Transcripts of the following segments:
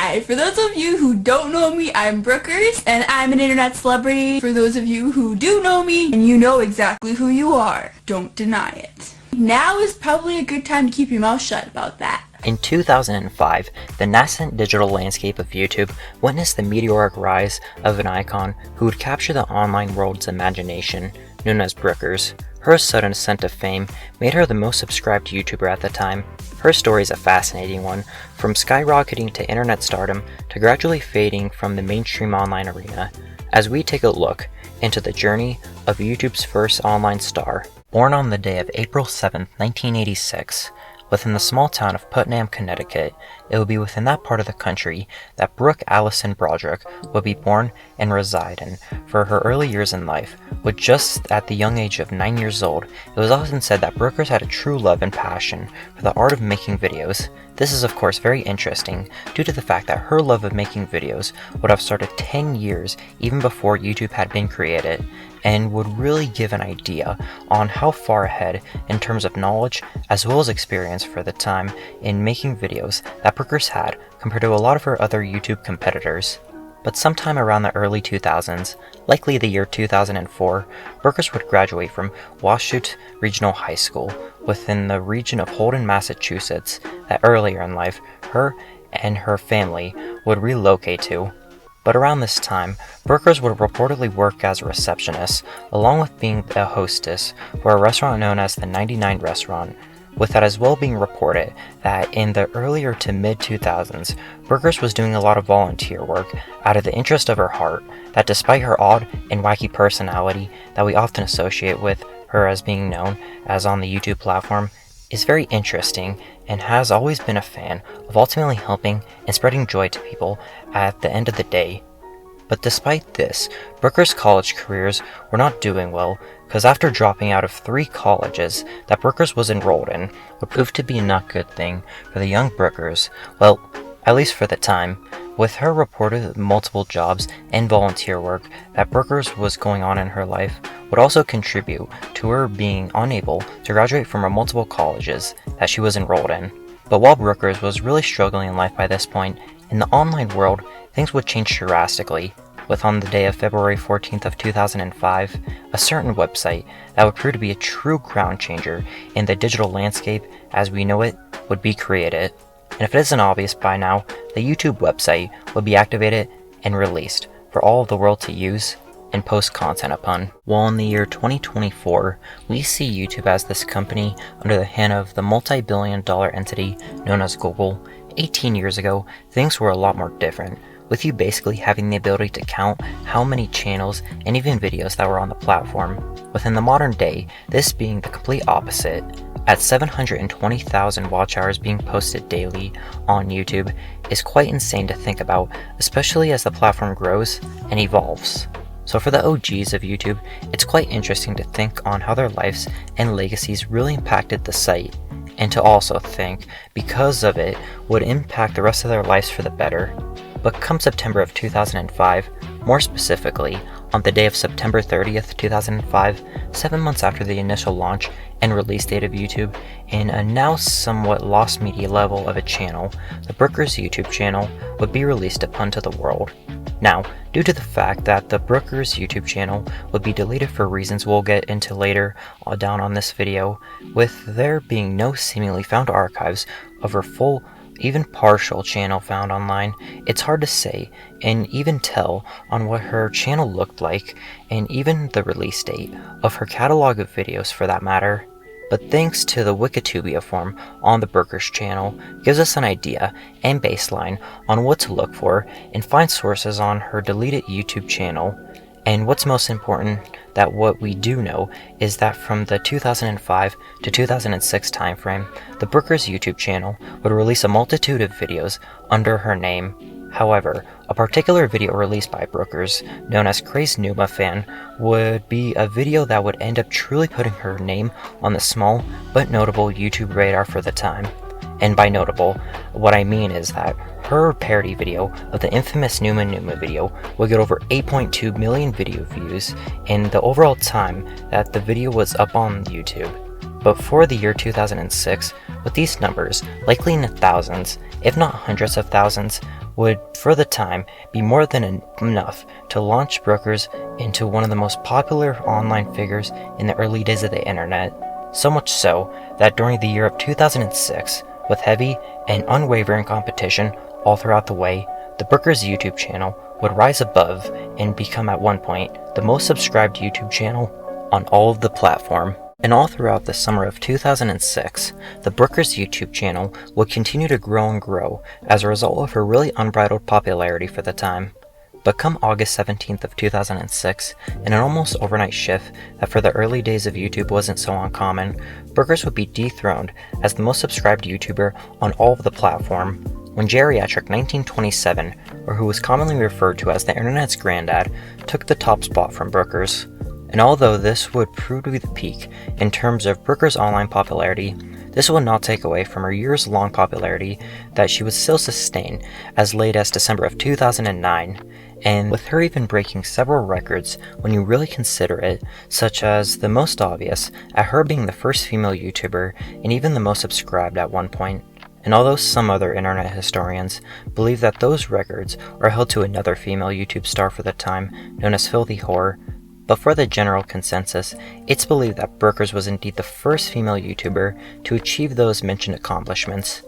Hi, for those of you who don't know me, I'm Brookers, and I'm an internet celebrity. For those of you who do know me, and you know exactly who you are, don't deny it. Now is probably a good time to keep your mouth shut about that. In 2005, the nascent digital landscape of YouTube witnessed the meteoric rise of an icon who would capture the online world's imagination, known as Brookers. Her sudden ascent of fame made her the most subscribed YouTuber at the time. Her story is a fascinating one, from skyrocketing to internet stardom to gradually fading from the mainstream online arena, as we take a look into the journey of YouTube's first online star. Born on the day of April 7, 1986, within the small town of Putnam, Connecticut, it would be within that part of the country that Brooke Allison Broderick would be born and reside in for her early years in life. With just at the young age of 9 years old, it was often said that Brookers had a true love and passion for the art of making videos. This is of course very interesting due to the fact that her love of making videos would have started 10 years even before YouTube had been created, and would really give an idea on how far ahead in terms of knowledge as well as experience for the time in making videos that Brookers had compared to a lot of her other YouTube competitors. But sometime around the early 2000s, likely the year 2004, Brookers would graduate from Washut Regional High School within the region of Holden, Massachusetts, that earlier in life her and her family would relocate to. But around this time, Brookers would reportedly work as a receptionist, along with being a hostess for a restaurant known as the 99 Restaurant, with that as well being reported that in the earlier to mid-2000s, Brookers was doing a lot of volunteer work out of the interest of her heart, that despite her odd and wacky personality that we often associate with her as being known as on the YouTube platform, is very interesting and has always been a fan of ultimately helping and spreading joy to people at the end of the day. But despite this, Brookers' college careers were not doing well, because after dropping out of 3 colleges that Brookers was enrolled in would prove to be a not good thing for the young Brookers, well, at least for the time, with her reported multiple jobs and volunteer work that Brookers was going on in her life would also contribute to her being unable to graduate from her multiple colleges that she was enrolled in. But while Brookers was really struggling in life by this point, in the online world, things would change drastically, with on the day of February 14th of 2005, a certain website that would prove to be a true ground changer in the digital landscape as we know it would be created. And if it isn't obvious by now, the YouTube website would be activated and released for all of the world to use and post content upon. While in the year 2024, we see YouTube as this company under the hand of the multi-billion-dollar entity known as Google, 18 years ago, things were a lot more different, with you basically having the ability to count how many channels and even videos that were on the platform. Within the modern day, this being the complete opposite, at 720,000 watch hours being posted daily on YouTube is quite insane to think about, especially as the platform grows and evolves. So for the OGs of YouTube, it's quite interesting to think on how their lives and legacies really impacted the site, and to also think, because of it, would impact the rest of their lives for the better. But come September of 2005, more specifically, on the day of September 30th, 2005, 7 months after the initial launch and release date of YouTube, in a now somewhat lost media level of a channel, the Brookers YouTube channel would be released upon to the world. Now, due to the fact that the Brookers YouTube channel would be deleted for reasons we'll get into later down on this video, with there being no seemingly found archives of her full, even partial channel found online, it's hard to say and even tell on what her channel looked like and even the release date of her catalog of videos for that matter. But thanks to the Wikitubia form on the Brookers channel gives us an idea and baseline on what to look for and find sources on her deleted YouTube channel. And what's most important, that what we do know is that from the 2005 to 2006 timeframe, the Brookers YouTube channel would release a multitude of videos under her name. However, a particular video released by Brookers, known as Crazed Numa Fan, would be a video that would end up truly putting her name on the small but notable YouTube radar for the time. And by notable, what I mean is that her parody video of the infamous Numa Numa video would get over 8.2 million video views in the overall time that the video was up on YouTube. But for the year 2006, with these numbers likely in the thousands, if not hundreds of thousands, would, for the time, be more than enough to launch Brookers into one of the most popular online figures in the early days of the internet. So much so that during the year of 2006, with heavy and unwavering competition all throughout the way, the Brookers YouTube channel would rise above and become at one point the most subscribed YouTube channel on all of the platform. And all throughout the summer of 2006, the Brookers YouTube channel would continue to grow and grow as a result of her really unbridled popularity for the time. But come August 17th of 2006, in an almost overnight shift that for the early days of YouTube wasn't so uncommon, Brookers would be dethroned as the most subscribed YouTuber on all of the platform, when geriatric 1927, or who was commonly referred to as the internet's granddad, took the top spot from Brookers. And although this would prove to be the peak in terms of Brookers' online popularity, this would not take away from her years-long popularity that she would still sustain as late as December of 2009, and with her even breaking several records when you really consider it, such as the most obvious, at her being the first female YouTuber and even the most subscribed at one point. And although some other internet historians believe that those records are held to another female YouTube star for the time, known as Filthy Whore, but for the general consensus, it's believed that Brookers was indeed the first female YouTuber to achieve those mentioned accomplishments.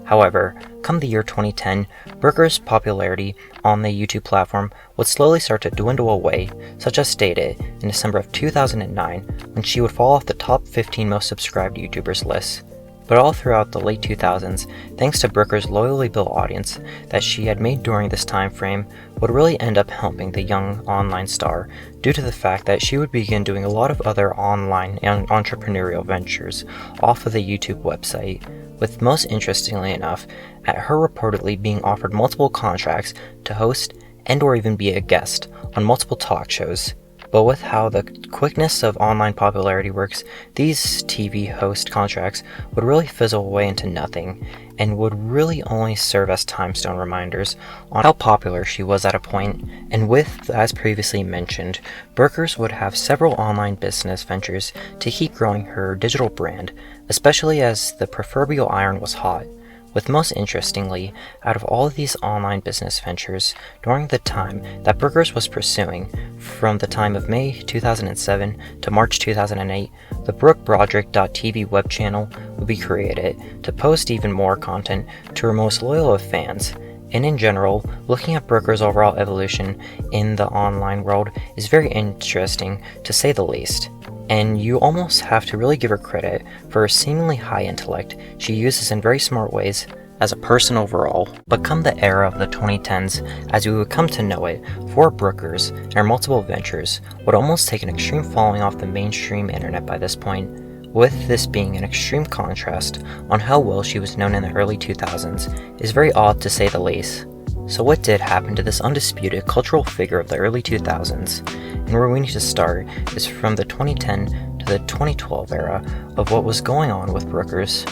However, come the year 2010, Brookers' popularity on the YouTube platform would slowly start to dwindle away, such as stated in December of 2009, when she would fall off the top 15 most subscribed YouTubers list. But all throughout the late 2000s, thanks to Brookers' loyally built audience that she had made during this time frame, would really end up helping the young online star due to the fact that she would begin doing a lot of other online and entrepreneurial ventures off of the YouTube website, with most interestingly enough, at her reportedly being offered multiple contracts to host and or even be a guest on multiple talk shows. But with how the quickness of online popularity works, these TV host contracts would really fizzle away into nothing, and would really only serve as timestone reminders on how popular she was at a point. And with, as previously mentioned, Brookers would have several online business ventures to keep growing her digital brand, especially as the proverbial iron was hot. With most interestingly, out of all of these online business ventures, during the time that Brookers was pursuing, from the time of May 2007 to March 2008, the BrookeBroderick.tv web channel would be created to post even more content to her most loyal of fans. And in general, looking at Brookers' overall evolution in the online world is very interesting, to say the least. And you almost have to really give her credit for her seemingly high intellect she uses in very smart ways as a person overall. But come the era of the 2010s, as we would come to know it, for Brookers and her multiple ventures would almost take an extreme falling off the mainstream internet by this point, with this being an extreme contrast on how well she was known in the early 2000s is very odd to say the least. So what did happen to this undisputed cultural figure of the early 2000s? And where we need to start is from the 2010 to the 2012 era of what was going on with Brookers.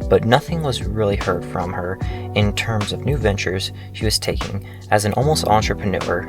But nothing was really heard from her in terms of new ventures she was taking as an almost entrepreneur.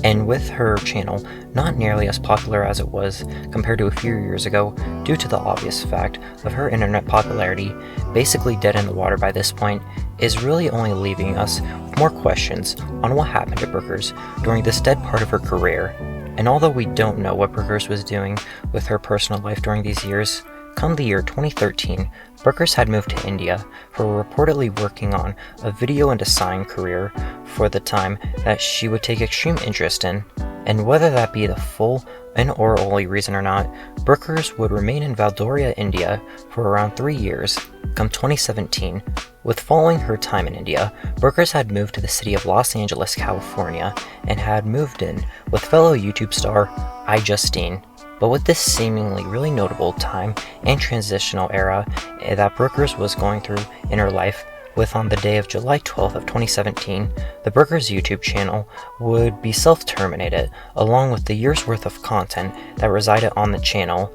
And with her channel not nearly as popular as it was compared to a few years ago due to the obvious fact of her internet popularity basically dead in the water by this point, is really only leaving us with more questions on what happened to Brookers during this dead part of her career. And although we don't know what Brookers was doing with her personal life during these years, come the year 2013, Brookers had moved to India for reportedly working on a video and design career for the time that she would take extreme interest in. And whether that be the full and or only reason or not, Brookers would remain in Valdoria, India for around 3 years. Come 2017, with following her time in India, Brookers had moved to the city of Los Angeles, California, and had moved in with fellow YouTube star iJustine. But with this seemingly really notable time and transitional era that Brookers was going through in her life, with on the day of July 12th of 2017, the Brookers YouTube channel would be self-terminated, along with the year's worth of content that resided on the channel.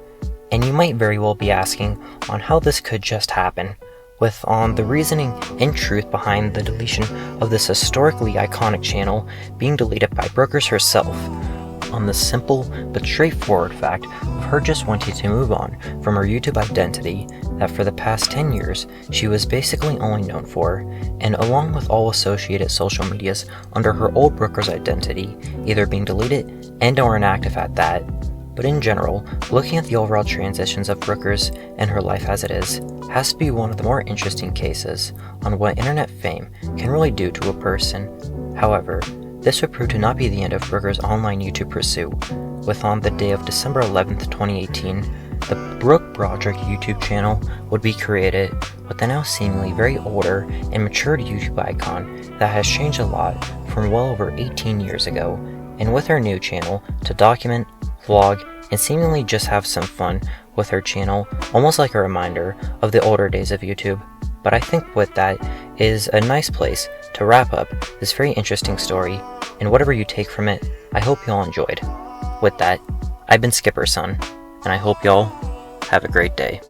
And you might very well be asking on how this could just happen, with on the reasoning and truth behind the deletion of this historically iconic channel being deleted by Brookers herself. on the simple but straightforward fact of her just wanting to move on from her YouTube identity that for the past 10 years she was basically only known for, and along with all associated social medias under her old Brookers identity either being deleted and or inactive at that. But in general, looking at the overall transitions of Brookers and her life as it is has to be one of the more interesting cases on what internet fame can really do to a person. However, this would prove to not be the end of Brookers' online YouTube pursuit, with on the day of December 11th, 2018, the Brooke Broderick YouTube channel would be created with the now seemingly very older and matured YouTube icon that has changed a lot from well over 18 years ago, and with her new channel to document, vlog, and seemingly just have some fun with her channel, almost like a reminder of the older days of YouTube. But I think with that is a nice place to wrap up this very interesting story, and whatever you take from it, I hope y'all enjoyed. With that, I've been Skipper's son, and I hope y'all have a great day.